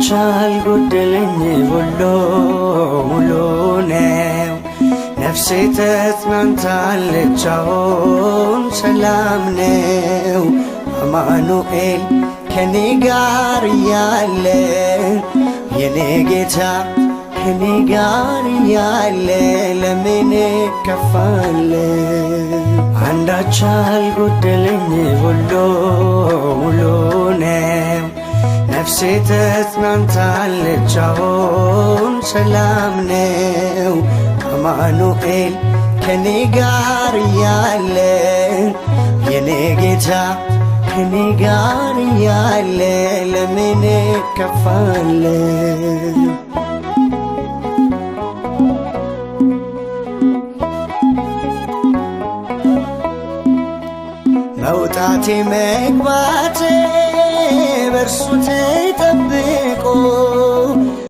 አንዳች አልጎደለኝ ሁሉ ሙሉ ነው። ነፍሴ ተጽናንታለች አሁን ሰላም ነው። አማኑኤል ከኔ ጋር እያለ የኔ ጌታ ከኔ ጋር እያለ ለምን እከፋለሁ? አንዳች አልጎደለኝ ሁሉ ሙሉ ነው። ነፍሴ ተጽናንታለች አሁን ሰላም ነው። አማኑኤል ከኔ ጋር እያለ የኔ ጌታ ከኔ ጋር እያለ ለምን እከፋለሁ? መውጣቴ መግባቴ በእርሱ ተጠብቆ